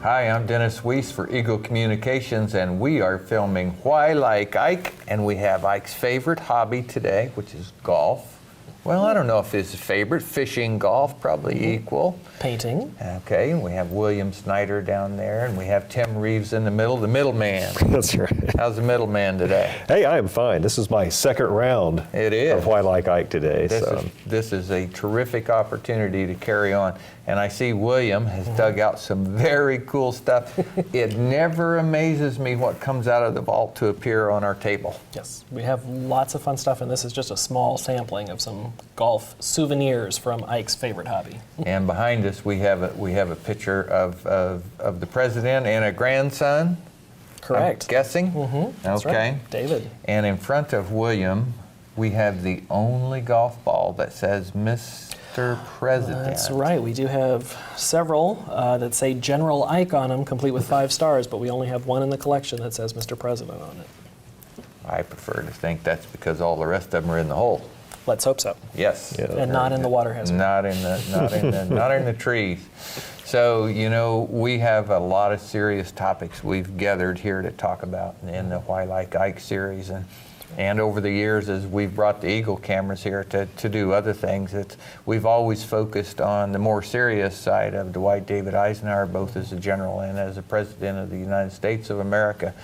Hi, I'm Dennis Weiss for Eagle Communications, and we are filming Why Like Ike, and we have Ike's favorite hobby today, which is golf. Well, I don't know if it's his favorite. Fishing, golf, probably equal. Painting. Okay, and we have William Snyder down there, and we have Tim Reeves in the middle, the middleman. That's right. How's the middleman today? Hey, I am fine. This is my second round of Why Like Ike today. This is a terrific opportunity to carry on. And I see William has dug out some very cool stuff. It never amazes me what comes out of the vault to appear on our table. Yes, we have lots of fun stuff, and this is just a small sampling of some golf souvenirs from Ike's favorite hobby. And behind us, we have a picture of the president and a grandson. Correct. I'm guessing. That's okay. Right. David. And in front of William, we have the only golf ball that says Mr. President. That's right. We do have several that say General Ike on them, complete with 5 stars, but we only have one in the collection that says Mr. President on it. I prefer to think that's because all the rest of them are in the hole. Let's hope so. Yes. Yeah. And not in the water hazard. Not in the trees. So, you know, we have a lot of serious topics we've gathered here to talk about in the Why Like Ike series. And over the years, as we've brought the Eagle cameras here to do other things, we've always focused on the more serious side of Dwight David Eisenhower, both as a general and as a president of the United States of America.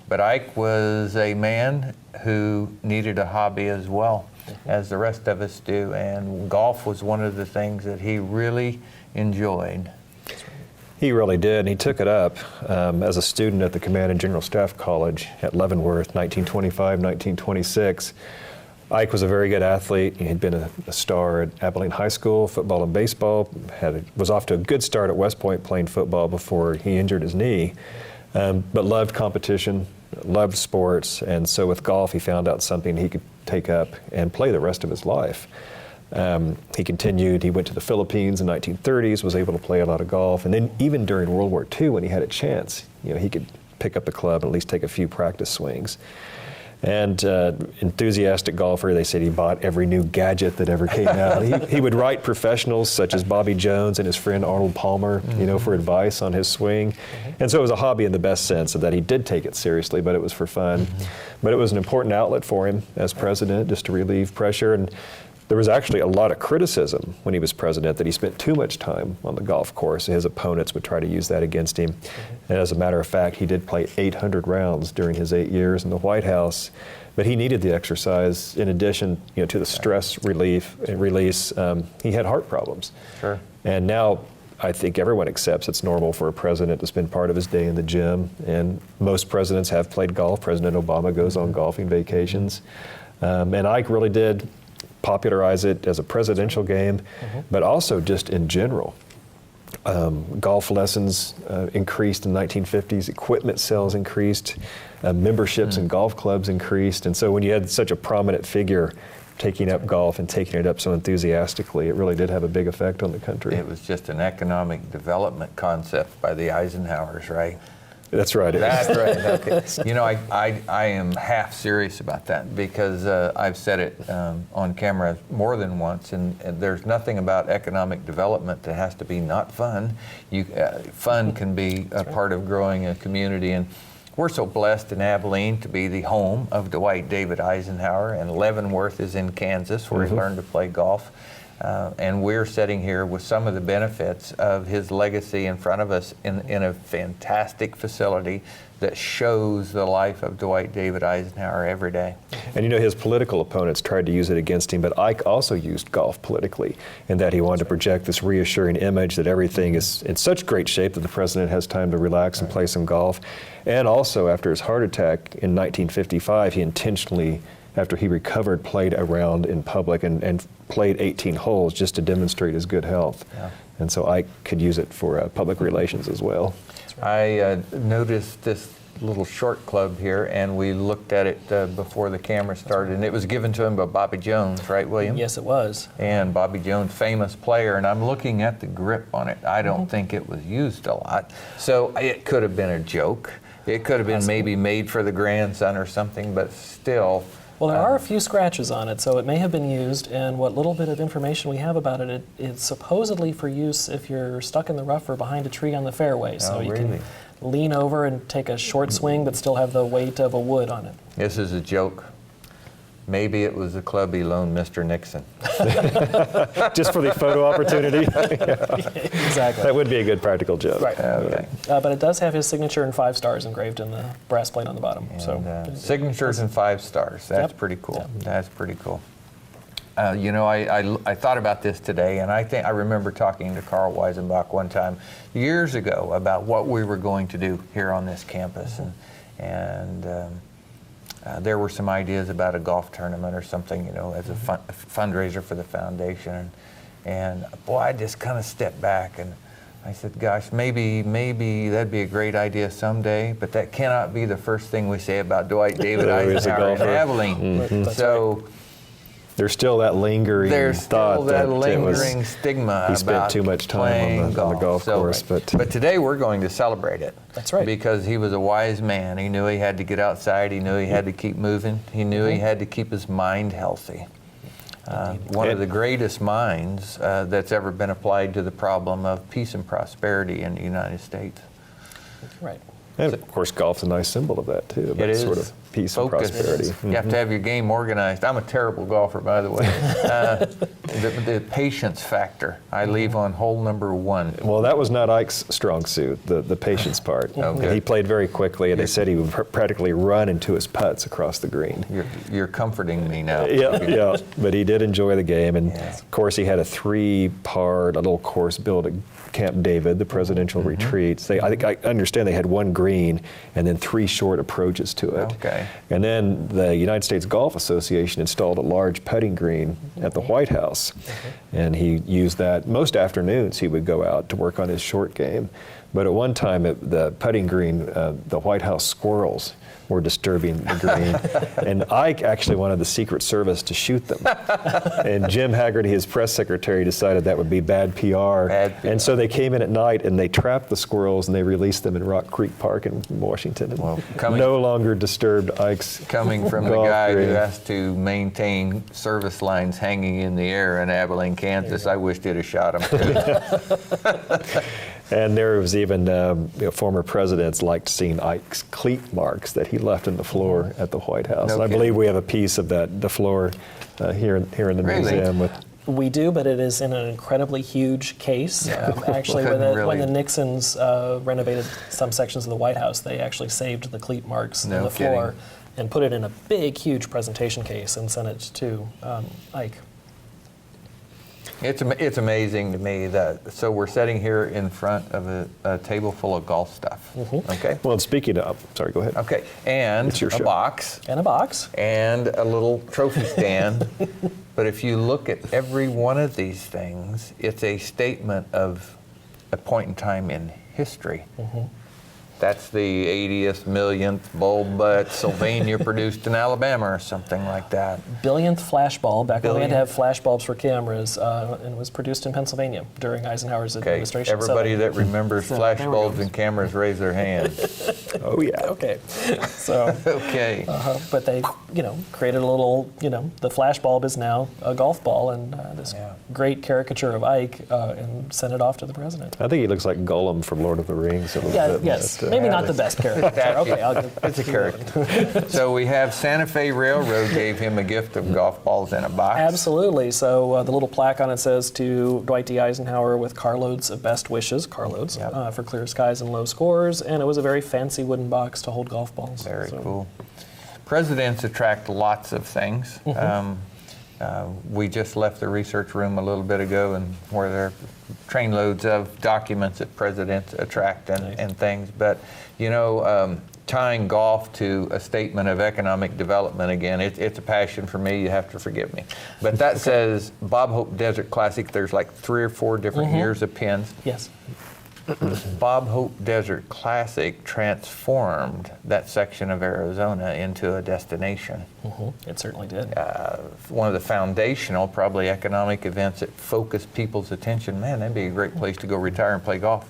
But Ike was a man who needed a hobby as well, as the rest of us do, and golf was one of the things that he really enjoyed. He really did, and he took it up as a student at the Command and General Staff College at Leavenworth, 1925, 1926. Ike was a very good athlete. He had been a star at Abilene High School, football and baseball, was off to a good start at West Point playing football before he injured his knee, but loved competition, loved sports, and so with golf he found out something he could take up and play the rest of his life. He continued, he went to the Philippines in the 1930s, was able to play a lot of golf, and then even during World War II when he had a chance, you know, he could pick up the club and at least take a few practice swings. And enthusiastic golfer, they said he bought every new gadget that ever came out. He would write professionals such as Bobby Jones and his friend Arnold Palmer, you know, for advice on his swing. And so it was a hobby in the best sense, of that he did take it seriously, but it was for fun. But it was an important outlet for him as president, just to relieve pressure. And there was actually a lot of criticism when he was president that he spent too much time on the golf course. His opponents would try to use that against him. And as a matter of fact, he did play 800 rounds during his 8 years in the White House. But he needed the exercise in addition, you know, to the stress release. He had heart problems. Sure. And now I think everyone accepts it's normal for a president to spend part of his day in the gym. And most presidents have played golf. President Obama goes on golfing vacations. And Ike really did popularize it as a presidential game, but also just in general. Golf lessons increased in the 1950s, equipment sales increased, memberships in golf clubs increased, and so when you had such a prominent figure taking up golf and taking it up so enthusiastically, it really did have a big effect on the country. It was just an economic development concept by the Eisenhowers, right? That's right. That's right. Okay. You know, I am half serious about that because I've said it on camera more than once, and there's nothing about economic development that has to be not fun. Fun can be a part of growing a community, and we're so blessed in Abilene to be the home of Dwight David Eisenhower, and Leavenworth is in Kansas where he learned to play golf. And we're sitting here with some of the benefits of his legacy in front of us in a fantastic facility that shows the life of Dwight David Eisenhower every day. And you know, his political opponents tried to use it against him, but Ike also used golf politically in that he wanted to project this reassuring image that everything is in such great shape that the president has time to relax and play some golf. And also, after his heart attack in 1955, he intentionally, after he recovered, played a round in public and played 18 holes just to demonstrate his good health. Yeah. And so Ike could use it for public relations as well. I noticed this little short club here, and we looked at it before the camera started, and it was given to him by Bobby Jones, right, William? Yes, it was. And Bobby Jones, famous player, and I'm looking at the grip on it. I don't think it was used a lot, so it could have been a joke. It could have been maybe made for the grandson or something, but still, Well, there are a few scratches on it, so it may have been used, and what little bit of information we have about it, it's supposedly for use if you're stuck in the rough or behind a tree on the fairway. So you really? can lean over and take a short swing, but still have the weight of a wood on it. This is a joke. Maybe it was the club he loaned Mr. Nixon. Just for the photo opportunity. Exactly. That would be a good practical joke. Right. Okay. But it does have his signature and 5 stars engraved in the brass plate on the bottom. And, signatures and 5 stars. That's Yep. pretty cool. Yep. That's pretty cool. You know, I thought about this today, and I remember talking to Carl Weisenbach one time years ago about what we were going to do here on this campus, and there were some ideas about a golf tournament or something, you know, as a fundraiser for the foundation, and boy, I just kind of stepped back and I said, gosh, maybe that'd be a great idea someday, but that cannot be the first thing we say about Dwight David Eisenhower in Abilene. So. There's still that lingering There's thought still that it lingering was, stigma he spent about too much time playing on the golf course. Right. But But today we're going to celebrate it. That's right. Because he was a wise man. He knew he had to get outside. He knew he had to keep moving. He knew he had to keep his mind healthy. One of the greatest minds that's ever been applied to the problem of peace and prosperity in the United States. Right. and of course, golf's a nice symbol of that too. It is. Sort of peace Focus. and prosperity. You have to have your game organized. I'm a terrible golfer, by the way. The patience factor. I leave on hole number 1. Well, that was not Ike's strong suit, the patience part. Okay. And he played very quickly, and they said he would practically run into his putts across the green. You're comforting me now. Yeah. But he did enjoy the game, and Yeah. of course he had a 3-part, a little course built at Camp David, the presidential retreats. I think I understand they had 1 green and then 3 short approaches to it. Okay. And then the United States Golf Association installed a large putting green at the White House, and he used that. Most afternoons he would go out to work on his short game, but at one time at the putting green, the White House squirrels were disturbing the green, and Ike actually wanted the Secret Service to shoot them. And Jim Haggerty, his press secretary, decided that would be bad PR. Bad PR. And so they came in at night and they trapped the squirrels and they released them in Rock Creek Park in Washington. And Well, no longer disturbed Ike's Coming from the golf guy who green. has to maintain service lines hanging in the air in Abilene, Kansas, I wished he'd have shot him too. And there was even former presidents liked seeing Ike's cleat marks that he left in the floor at the White House. No And I kidding. believe we have a piece of that, the floor here in the Really? museum. With, We do, but it is in an incredibly huge case. Actually, Couldn't when the really- Nixons renovated some sections of the White House, they actually saved the cleat marks in No the floor kidding. and put it in a big, huge presentation case and sent it to Ike. It's amazing to me that, so we're sitting here in front of a table full of golf stuff, okay? well, and speaking of, sorry, go ahead. Okay, and It's your a show. box, And a box. and a little trophy stand. But if you look at every one of these things, it's a statement of a point in time in history. That's the 80th millionth bulb that Sylvania produced in Alabama or something like that. Billionth flashbulb, back when we had to have Billionth. flashbulbs for cameras, and it was produced in Pennsylvania during Eisenhower's Okay, administration. everybody that remembers So, flash there we bulbs go. and cameras raise their hand. Oh, yeah. Okay, so, Okay. but they, created a little, the flashbulb is now a golf ball, and this Yeah. great caricature of Ike, and sent it off to the president. I think he looks like Gollum from Lord of the Rings a little Yeah, bit. yes, but, maybe not the best caricature. Okay, I'll give It's a character. So we have Santa Fe Railroad gave him a gift of golf balls in a box. Absolutely. So the little plaque on it says to Dwight D. Eisenhower with carloads of best wishes, carloads, Yep. for clear skies and low scores, and it was a very fancy wooden box to hold golf balls. Very So- cool. Presidents attract lots of things. We just left the research room a little bit ago, and where there are trainloads of documents that presidents attract and things. But tying golf to a statement of economic development again, it's a passion for me. You have to forgive me. But that says Bob Hope Desert Classic. There's like 3 or 4 different years of pins. Yes. Bob Hope Desert Classic transformed that section of Arizona into a destination. It certainly did. One of the foundational, probably economic events that focused people's attention. Man, that'd be a great place to go retire and play golf.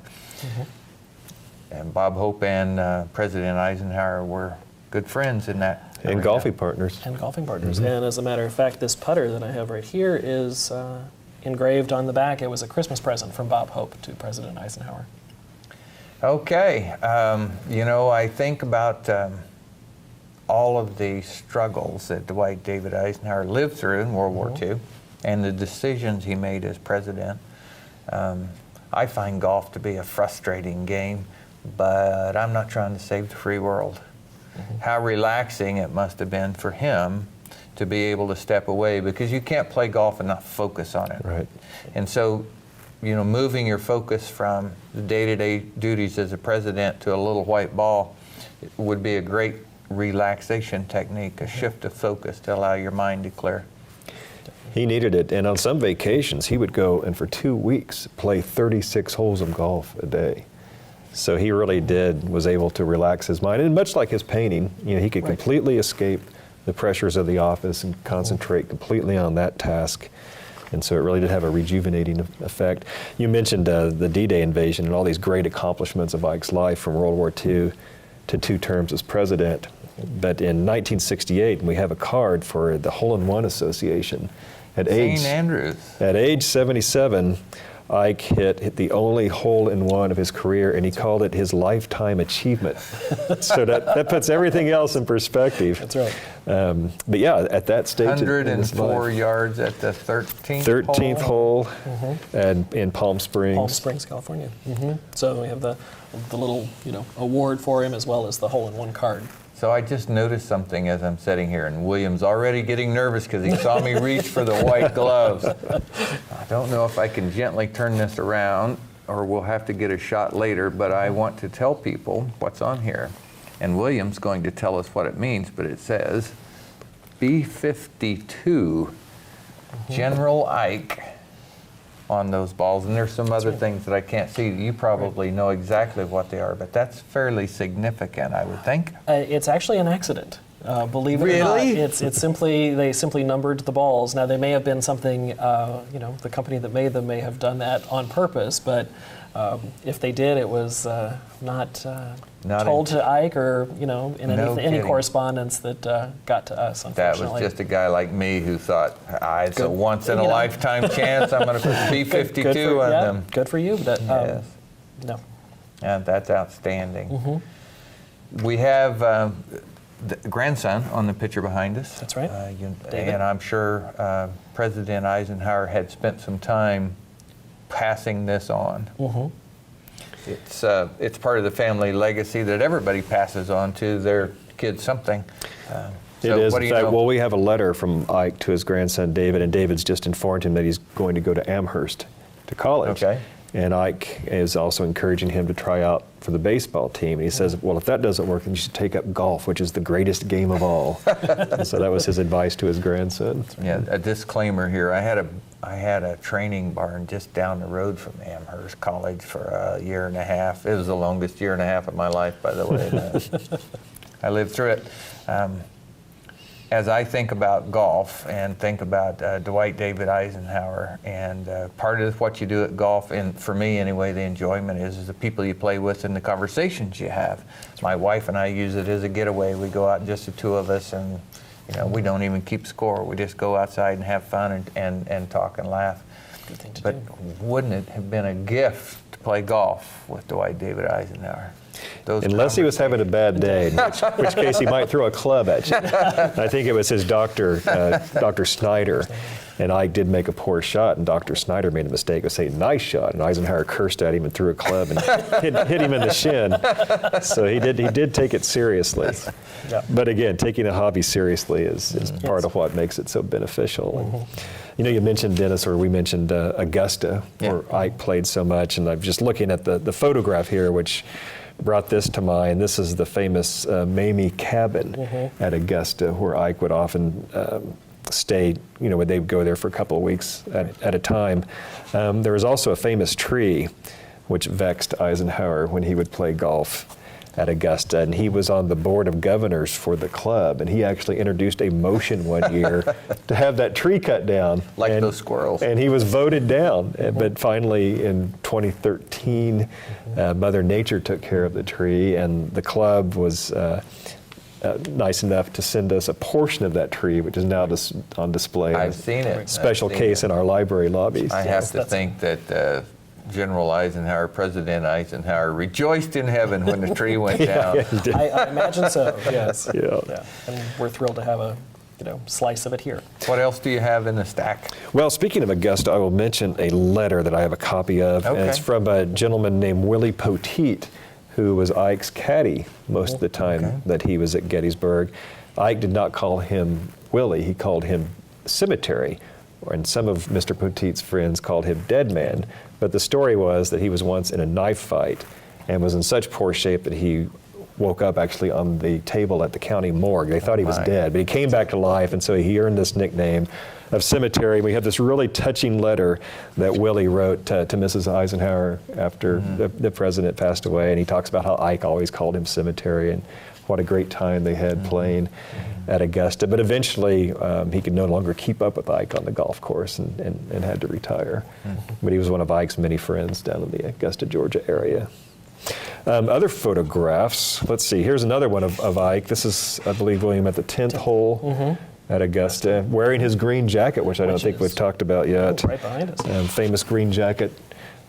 And Bob Hope and President Eisenhower were good friends in that. And arena. golfing partners. And golfing partners. And as a matter of fact, this putter that I have right here is engraved on the back. It was a Christmas present from Bob Hope to President Eisenhower. Okay, you know, I think about all of the struggles that Dwight David Eisenhower lived through in World War II and the decisions he made as president. I find golf to be a frustrating game, but I'm not trying to save the free world. How relaxing it must have been for him to be able to step away, because you can't play golf and not focus on it. Right. And so, you know, moving your focus from the day-to-day duties as a president to a little white ball would be a great relaxation technique, a shift of focus to allow your mind to clear. He needed it, and on some vacations, he would go and for 2 weeks play 36 holes of golf a day. So he really was able to relax his mind, and much like his painting, you know, he could completely escape the pressures of the office and concentrate completely on that task. And so it really did have a rejuvenating effect. You mentioned the D-Day invasion and all these great accomplishments of Ike's life from World War II to 2 terms as president. But in 1968, we have a card for the Hole-in-One Association. At St. Andrews. At age 77, Ike hit the only hole-in-one of his career, and he called it his lifetime achievement. So that puts everything else in perspective. That's right. But yeah, at that stage, 104 yards at the 13th 13th hole, and in Palm Springs. Palm Springs, California. So we have the little, you know, award for him, as well as the hole-in-one card. So I just noticed something as I'm sitting here, and William's already getting nervous because he saw me reach for the white gloves. I don't know if I can gently turn this around, or we'll have to get a shot later, but I want to tell people what's on here. And William's going to tell us what it means, but it says B-52 General Ike on those balls, and there's some other things that I can't see. You probably know exactly what they are, but that's fairly significant, I would think. It's actually an accident. Believe it or not, it's simply, they simply numbered the balls. Now, they may have been something, you know, the company that made them may have done that on purpose, but if they did, it was not told to Ike, or, you know, in any correspondence that got to us, unfortunately. That was just a guy like me who thought, it's a once-in-a-lifetime chance. I'm going to put B-52 on them. Good for you, but yes. No. And that's outstanding. We have the grandson on the picture behind us. That's right. And I'm sure President Eisenhower had spent some time passing this on. It's part of the family legacy that everybody passes on to their kids something. It is. In fact, well, we have a letter from Ike to his grandson David, and David's just informed him that he's going to go to Amherst to college. Okay. And Ike is also encouraging him to try out for the baseball team. And he says, well, if that doesn't work, then you should take up golf, which is the greatest game of all. And so that was his advice to his grandson. Yeah, a disclaimer here. I had a training barn just down the road from Amherst College for a year and a half. It was the longest year and a half of my life, by the way. I lived through it. As I think about golf and think about Dwight David Eisenhower, and part of what you do at golf, and for me anyway, the enjoyment is the people you play with and the conversations you have. My wife and I use it as a getaway. We go out, just the two of us, and you know, we don't even keep score. We just go outside and have fun and talk and laugh. Good thing to But do. wouldn't it have been a gift to play golf with Dwight David Eisenhower? Unless he was having a bad day, in which case he might throw a club at you. I think it was his doctor, Dr. Snyder, and Ike did make a poor shot, and Dr. Snyder made a mistake of saying, nice shot, and Eisenhower cursed at him and threw a club and hit him in the shin. So he did take it seriously. Yeah. But again, taking a hobby seriously is part of what makes it so beneficial. And, you know, you mentioned, Dennis, or we mentioned Augusta, where Ike played so much, and I'm just looking at the photograph here, which brought this to mind. This is the famous Mamie cabin at Augusta, where Ike would often stay, you know, they would go there for a couple of weeks at a time. There was also a famous tree which vexed Eisenhower when he would play golf at Augusta, and he was on the board of governors for the club, and he actually introduced a motion one year to have that tree cut down. Like those squirrels. And he was voted down, but finally in 2013, Mother Nature took care of the tree, and the club was nice enough to send us a portion of that tree, which is now on display. I've seen it. Special case in our library lobbies. I have to think that General Eisenhower, President Eisenhower, rejoiced in heaven when the tree went down. I imagine so. Yes. Yeah. And we're thrilled to have a slice of it here. What else do you have in the stack? Well, speaking of Augusta, I will mention a letter that I have a copy of. Okay. And it's from a gentleman named Willie Poteet, who was Ike's caddy most of the time that he was at Gettysburg. Ike did not call him Willie, he called him Cemetery, and some of Mr. Poteet's friends called him Dead Man. But the story was that he was once in a knife fight and was in such poor shape that he woke up actually on the table at the county morgue. They thought he was dead, but he came back to life, and so he earned this nickname of Cemetery. We have this really touching letter that Willie wrote to Mrs. Eisenhower after the president passed away, and he talks about how Ike always called him Cemetery and what a great time they had playing at Augusta. But eventually, he could no longer keep up with Ike on the golf course and had to retire. But he was one of Ike's many friends down in the Augusta, Georgia area. Other photographs, let's see, here's another one of Ike. This is, I believe, William, at the 10th hole at Augusta, wearing his green jacket, which I don't think we've talked about yet. Right behind us. Famous green jacket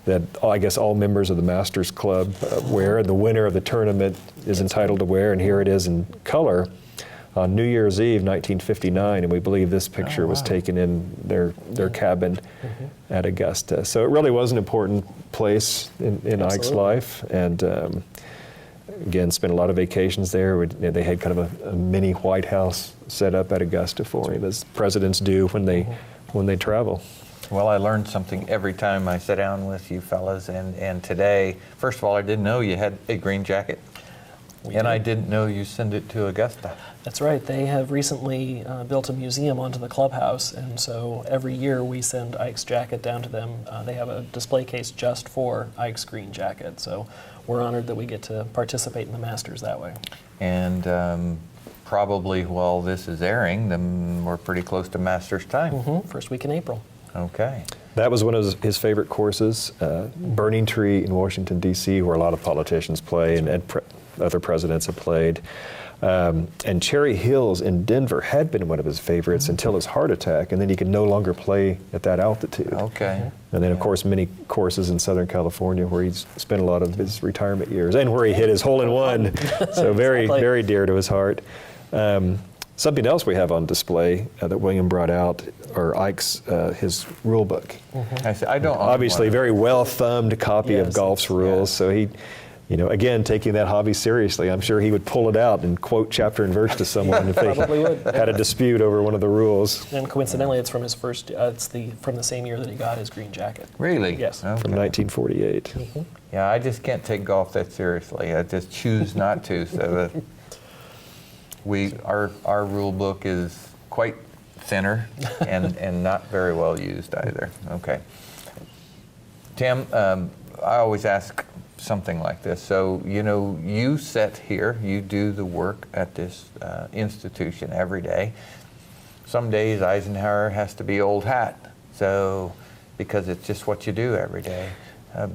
that I guess all members of the Masters Club wear, and the winner of the tournament is entitled to wear, and here it is in color on New Year's Eve, 1959, and we believe this picture was taken in their cabin at Augusta. So it really was an important place in Ike's life, and again, spent a lot of vacations there. They had kind of a mini White House set up at Augusta for him, as presidents do when they travel. Well, I learned something every time I sit down with you fellas, and today, first of all, I didn't know you had a green jacket. I didn't know you sent it to Augusta. That's right. They have recently built a museum onto the clubhouse, and so every year we send Ike's jacket down to them. They have a display case just for Ike's green jacket, so we're honored that we get to participate in the Masters that way. And probably while this is airing, then we're pretty close to Masters time. First week in April. Okay. That was one of his favorite courses, Burning Tree in Washington, D.C., where a lot of politicians play and other presidents have played. And Cherry Hills in Denver had been one of his favorites until his heart attack, and then he could no longer play at that altitude. Okay. And then, of course, many courses in Southern California where he's spent a lot of his retirement years and where he hit his hole-in-one. So very, very dear to his heart. Something else we have on display that William brought out are Ike's his rule book. I don't obviously very well thumbed copy of golf's rules. So he, again, taking that hobby seriously, I'm sure he would pull it out and quote chapter and verse to someone if they had a dispute over one of the rules. And coincidentally, it's from his first. It's from the same year that he got his green jacket. Really? Yes. Okay. From 1948. Yeah, I just can't take golf that seriously. I just choose not to. So our rule book is quite thinner and not very well used either. Okay. Tim, I always ask something like this. So, you sit here, you do the work at this institution every day. Some days Eisenhower has to be old hat, so because it's just what you do every day.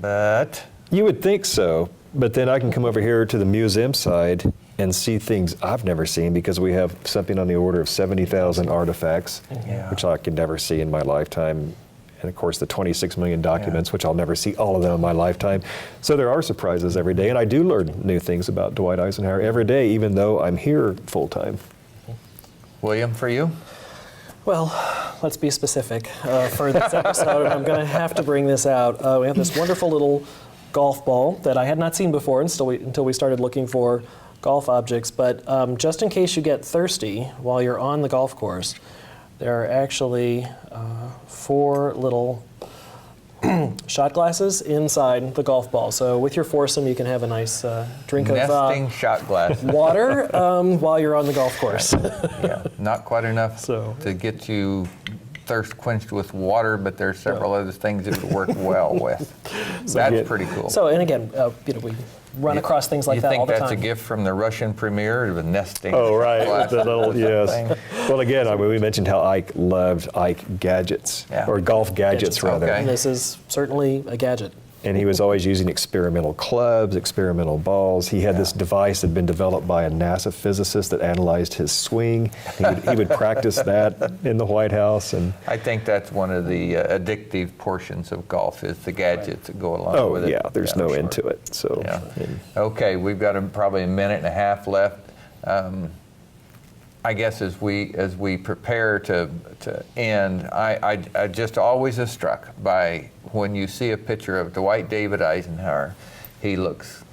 But you would think so, but then I can come over here to the museum side and see things I've never seen, because we have something on the order of 70,000 artifacts, which I could never see in my lifetime. And of course the 26 million documents, which I'll never see all of them in my lifetime. So there are surprises every day, and I do learn new things about Dwight Eisenhower every day, even though I'm here full time. William, for you? Well, let's be specific for this episode, and I'm going to have to bring this out. We have this wonderful little golf ball that I had not seen before until we started looking for golf objects, but just in case you get thirsty while you're on the golf course, there are actually 4 little shot glasses inside the golf ball. So with your foursome, you can have a nice drink nesting of shot glass water while you're on the golf course. Yeah, not quite enough to get you thirst quenched with water, but there's several other things it would work well with. That's pretty cool. So, and again, we run across things like that all the time. You think that's a gift from the Russian premier, the nesting? Oh, right. glass The little, yes. thing? Well, again, we mentioned how Ike loved Ike gadgets, or golf gadgets rather. Okay. And this is certainly a gadget. And he was always using experimental clubs, experimental balls. He had this device that had been developed by a NASA physicist that analyzed his swing. He would practice that in the White House. And I think that's one of the addictive portions of golf is the gadgets that go along with it. oh yeah, there's no end to it. So Yeah. Okay, we've got probably a minute and a half left. I guess as we prepare to end, I just always is struck by when you see a picture of Dwight David Eisenhower. He looks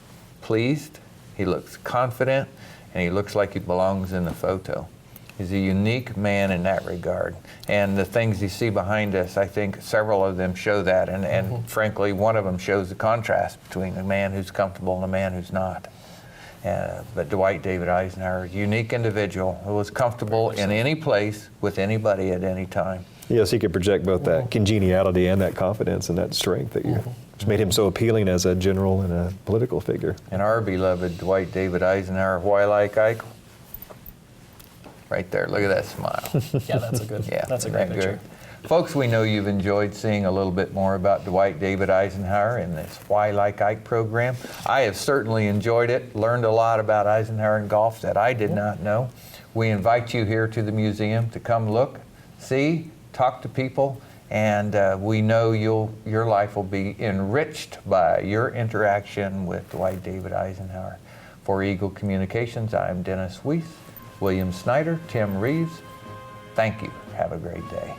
pleased, he looks confident, and he looks like he belongs in the photo. He's a unique man in that regard. And the things you see behind us, I think several of them show that. And frankly, one of them shows the contrast between a man who's comfortable and a man who's not. But Dwight David Eisenhower, unique individual who was comfortable in any place with anybody at any time. yes, he could project both that congeniality and that confidence and that strength that which made him so appealing as a general and a political figure. And our beloved Dwight David Eisenhower, why like Ike? Right there, look at that smile. Yeah, that's a good. Yeah, that's a isn't great that picture. good? Folks, we know you've enjoyed seeing a little bit more about Dwight David Eisenhower in this Why Like Ike program. I have certainly enjoyed it, learned a lot about Eisenhower Golf that I did not know. We invite you here to the museum to come look, see, talk to people, and we know your life will be enriched by your interaction with Dwight David Eisenhower. For Eagle Communications, I'm Dennis Weiss, William Snyder, Tim Reeves. Thank you. Have a great day.